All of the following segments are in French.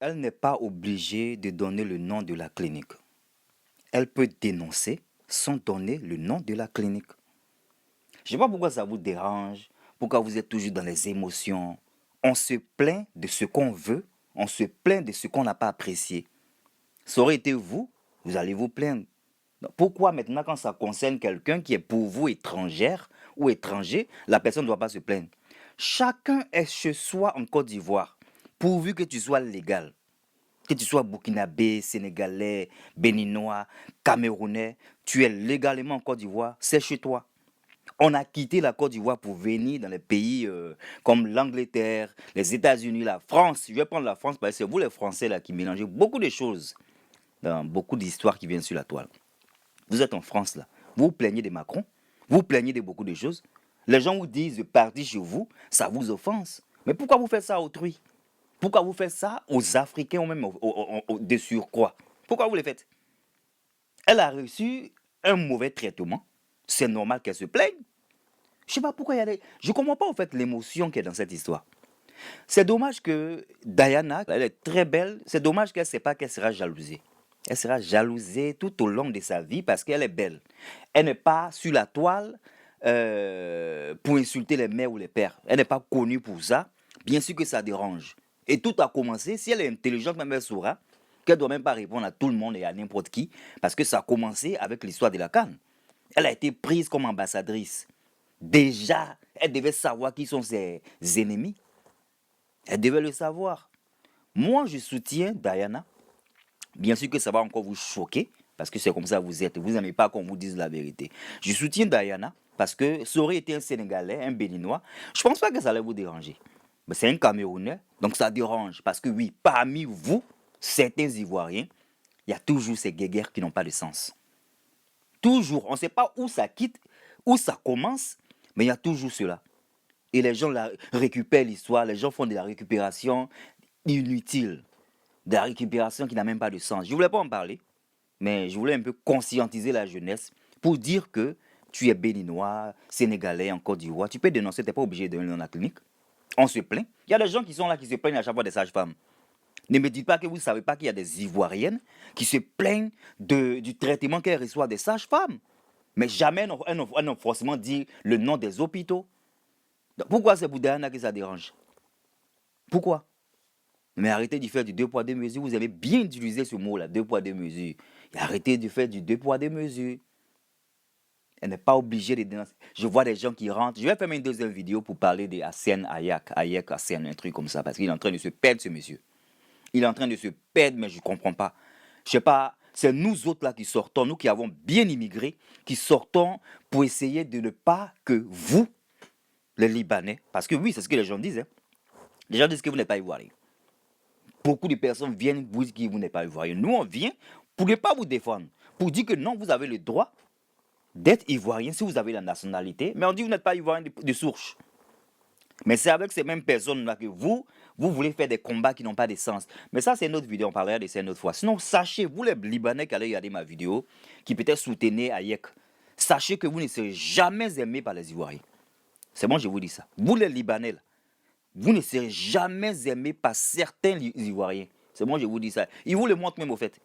Elle n'est pas obligée de donner le nom de la clinique. Elle peut dénoncer sans donner le nom de la clinique. Je ne sais pas pourquoi ça vous dérange, pourquoi vous êtes toujours dans les émotions. On se plaint de ce qu'on veut, on se plaint de ce qu'on n'a pas apprécié. Ça aurait été vous, vous allez vous plaindre. Donc, pourquoi maintenant quand ça concerne quelqu'un qui est pour vous étrangère ou étranger, la personne ne doit pas se plaindre? Chacun est chez soi en Côte d'Ivoire, pourvu que tu sois légal. Que tu sois burkinabé, sénégalais, béninois, camerounais, tu es légalement en Côte d'Ivoire, c'est chez toi. On a quitté la Côte d'Ivoire pour venir dans les pays comme l'Angleterre, les États-Unis, la France. Je vais prendre la France parce que c'est vous les Français là qui mélangez beaucoup de choses dans beaucoup d'histoires qui viennent sur la toile. Vous êtes en France là, vous vous plaignez de Macron, vous vous plaignez de beaucoup de choses. Les gens vous disent de partir chez vous, ça vous offense. Mais pourquoi vous faites ça à autrui? Pourquoi vous faites ça aux Africains ou même de surcroît? Pourquoi vous le faites? Elle a reçu un mauvais traitement. C'est normal qu'elle se plaigne. Je ne sais pas pourquoi il y a des... Je ne comprends pas en fait l'émotion qu'il y a dans cette histoire. C'est dommage que Diana, elle est très belle, c'est dommage qu'elle ne sait pas qu'elle sera jalousée. Elle sera jalousée tout au long de sa vie parce qu'elle est belle. Elle n'est pas sur la toile pour insulter les mères ou les pères. Elle n'est pas connue pour ça. Bien sûr que ça dérange. Et tout a commencé, si elle est intelligente, même elle saura qu'elle ne doit même pas répondre à tout le monde et à n'importe qui, parce que ça a commencé avec l'histoire de la CAN. Elle a été prise comme ambassadrice. Déjà, elle devait savoir qui sont ses ennemis. Elle devait le savoir. Moi, je soutiens Diana. Bien sûr que ça va encore vous choquer, parce que c'est comme ça que vous êtes. Vous n'aimez pas qu'on vous dise la vérité. Je soutiens Diana, parce que ça aurait été un Sénégalais, un Béninois. Je ne pense pas que ça allait vous déranger. Mais c'est un Camerounais, donc ça dérange. Parce que oui, parmi vous, certains Ivoiriens, il y a toujours ces guéguerres qui n'ont pas de sens. Toujours. On ne sait pas où ça quitte, où ça commence, mais il y a toujours cela. Et les gens récupèrent l'histoire, les gens font de la récupération inutile, de la récupération qui n'a même pas de sens. Je ne voulais pas en parler, mais je voulais un peu conscientiser la jeunesse pour dire que tu es béninois, sénégalais, en Côte d'Ivoire, tu peux dénoncer, tu n'es pas obligé de donner dans la clinique. On se plaint. Il y a des gens qui sont là qui se plaignent à chaque fois des sages-femmes. Ne me dites pas que vous ne savez pas qu'il y a des Ivoiriennes qui se plaignent du traitement qu'elles reçoivent des sages-femmes. Mais jamais elles n'ont forcément dit le nom des hôpitaux. Donc, pourquoi c'est pour Diana que ça dérange? Pourquoi? Mais arrêtez de faire du deux poids, deux mesures. Vous avez bien utilisé ce mot-là, deux poids, deux mesures. Et arrêtez de faire du deux poids, deux mesures. Elle n'est pas obligée de dénoncer. Je vois des gens qui rentrent. Je vais faire une deuxième vidéo pour parler de Hassen Ayak. Ayak Hassen, un truc comme ça. Parce qu'il est en train de se perdre, ce monsieur. Il est en train de se perdre, mais je ne comprends pas. Je sais pas, c'est nous autres là qui sortons, nous qui avons bien immigré, qui sortons pour essayer de ne pas que vous, les Libanais, parce que oui, c'est ce que les gens disent. Hein. Les gens disent que vous n'êtes pas ivoirien. Beaucoup de personnes viennent vous dire que vous n'êtes pas ivoirien. Nous, on vient pour ne pas vous défendre, pour dire que non, vous avez le droit d'être ivoirien si vous avez la nationalité, mais on dit que vous n'êtes pas ivoirien de souche. Mais c'est avec ces mêmes personnes-là que vous voulez faire des combats qui n'ont pas de sens. Mais ça, c'est une autre vidéo, on parlera de ça une autre fois. Sinon, sachez, vous les Libanais qui allez regarder ma vidéo, qui peut-être soutenez Hayek, sachez que vous ne serez jamais aimés par les Ivoiriens. C'est bon, je vous dis ça. Vous les Libanais, là, vous ne serez jamais aimés par certains Ivoiriens. C'est bon, je vous dis ça. Ils vous le montrent même au fait.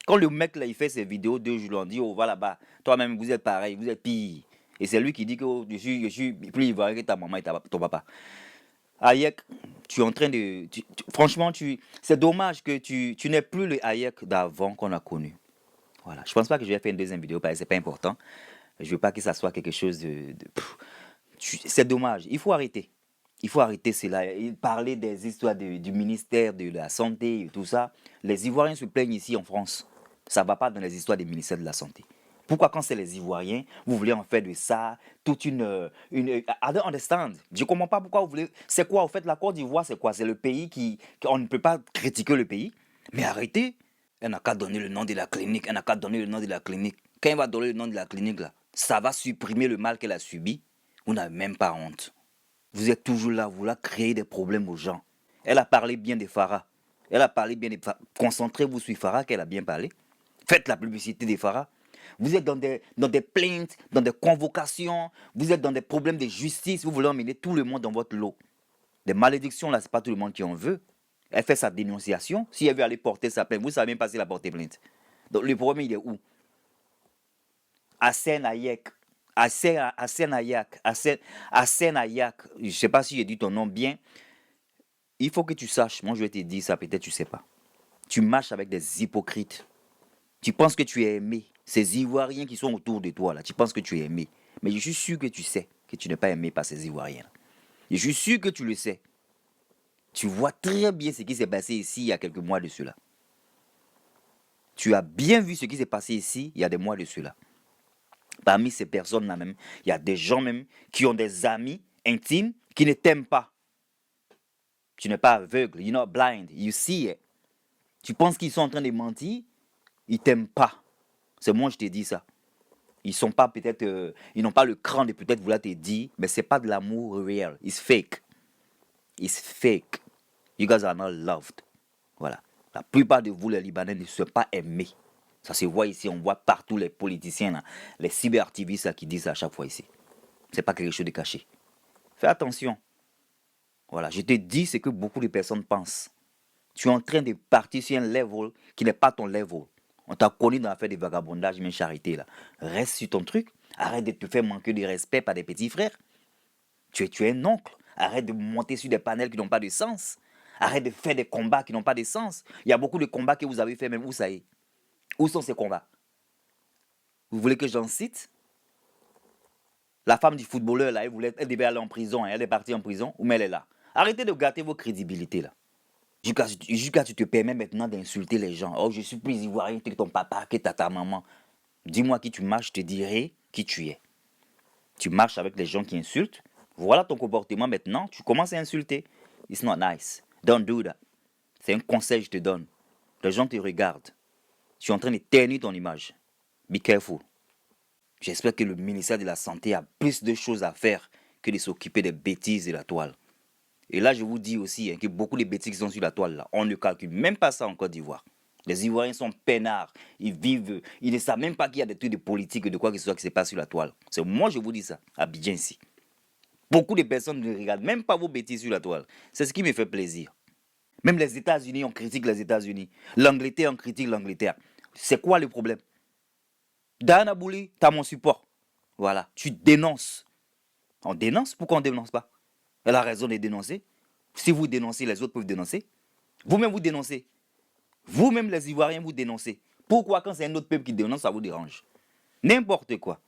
Quand le mec là, il fait ses vidéos, 2 jours, on dit, oh, va là-bas, toi-même, vous êtes pareil, vous êtes pire. Et c'est lui qui dit que oh, je suis plus ivoirien que ta maman et ton papa. Hayek, tu es en train de... franchement, c'est dommage que tu n'aies plus le Hayek d'avant qu'on a connu. Voilà. Je ne pense pas que je vais faire une deuxième vidéo parce que ce n'est pas important. Je ne veux pas que ça soit quelque chose c'est dommage. Il faut arrêter. Il faut arrêter cela. Parler des histoires du ministère de la Santé et tout ça. Les Ivoiriens se plaignent ici en France. Ça ne va pas dans les histoires des ministères de la Santé. Pourquoi quand c'est les Ivoiriens, vous voulez en faire de ça toute I don't understand. Je ne comprends pas pourquoi vous voulez... C'est quoi, en fait, la Côte d'Ivoire, c'est quoi? C'est le pays on ne peut pas critiquer le pays. Mais arrêtez. Elle n'a qu'à donner le nom de la clinique. Elle n'a qu'à donner le nom de la clinique. Quand elle va donner le nom de la clinique, là, ça va supprimer le mal qu'elle a subi. Vous n'avez même pas honte. Vous êtes toujours là, vous voulez créer des problèmes aux gens. Elle a parlé bien de Farah. Elle a parlé bien de Farah. Concentrez-vous sur Farah, qu'elle a bien parlé. Faites la publicité de Farah. Vous êtes dans des plaintes, dans des convocations, vous êtes dans des problèmes de justice, vous voulez emmener tout le monde dans votre lot. Des malédictions, là, ce n'est pas tout le monde qui en veut. Elle fait sa dénonciation. Si elle veut aller porter sa plainte, vous savez même pas si elle a porté plainte. Donc le problème, il est où? Hassan Hayek. Hassan Hayek. Hassan Hayek. Je ne sais pas si j'ai dit ton nom bien. Il faut que tu saches. Moi, je vais te dire ça, peut-être tu ne sais pas. Tu marches avec des hypocrites. Tu penses que tu es aimé. Ces Ivoiriens qui sont autour de toi, là, tu penses que tu es aimé. Mais je suis sûr que tu sais que tu n'es pas aimé par ces Ivoiriens. Je suis sûr que tu le sais. Tu vois très bien ce qui s'est passé ici il y a quelques mois de cela. Tu as bien vu ce qui s'est passé ici il y a des mois de cela. Parmi ces personnes-là même, il y a des gens même qui ont des amis intimes qui ne t'aiment pas. Tu n'es pas aveugle, you're not blind, you see it. Tu penses qu'ils sont en train de mentir, ils t'aiment pas. C'est moi je te dis ça. Ils sont pas peut-être, ils n'ont pas le cran de peut-être vouloir te dire, mais c'est pas de l'amour réel. It's fake. It's fake. You guys are not loved. Voilà. La plupart de vous, les Libanais, ne sont pas aimés. Ça se voit ici, on voit partout les politiciens, là, les cyberactivistes là, qui disent ça à chaque fois ici. C'est pas quelque chose de caché. Fais attention. Voilà, je te dis ce que beaucoup de personnes pensent. Tu es en train de partir sur un level qui n'est pas ton level. On t'a connu dans l'affaire de vagabondage, mais charité là. Reste sur ton truc. Arrête de te faire manquer de respect par des petits frères. Tu es un oncle. Arrête de monter sur des panels qui n'ont pas de sens. Arrête de faire des combats qui n'ont pas de sens. Il y a beaucoup de combats que vous avez fait, même où ça y est. Où sont ces combats? Vous voulez que j'en cite? La femme du footballeur, là, elle devait aller en prison. Elle est partie en prison, ou mais elle est là. Arrêtez de gâter vos crédibilités, là. Jusqu'à tu te permets maintenant d'insulter les gens. Oh, je suis plus ivoirien que ton papa, que ta maman. Dis-moi qui tu marches, je te dirai qui tu es. Tu marches avec les gens qui insultent. Voilà ton comportement maintenant. Tu commences à insulter. It's not nice. Don't do that. C'est un conseil que je te donne. Les gens te regardent. Tu es en train de ternir ton image. Be careful. J'espère que le ministère de la Santé a plus de choses à faire que de s'occuper des bêtises de la toile. Et là, je vous dis aussi que beaucoup de bêtises qui sont sur la toile, là, on ne calcule même pas ça en Côte d'Ivoire. Les Ivoiriens sont peinards, ils ne savent même pas qu'il y a des trucs de politique, de quoi que ce soit qui se passe sur la toile. C'est moi, je vous dis ça, à Abidjan ici. Beaucoup de personnes ne regardent même pas vos bêtises sur la toile. C'est ce qui me fait plaisir. Même les États-Unis, on critique les États-Unis. L'Angleterre, on critique l'Angleterre. C'est quoi le problème? Diana Bouli, tu as mon support. Voilà, tu dénonces. On dénonce? Pourquoi on ne dénonce pas? Elle a raison de dénoncer. Si vous dénoncez, les autres peuvent dénoncer. Vous-même, vous dénoncez. Vous-même, les Ivoiriens, vous dénoncez. Pourquoi quand c'est un autre peuple qui dénonce, ça vous dérange? N'importe quoi.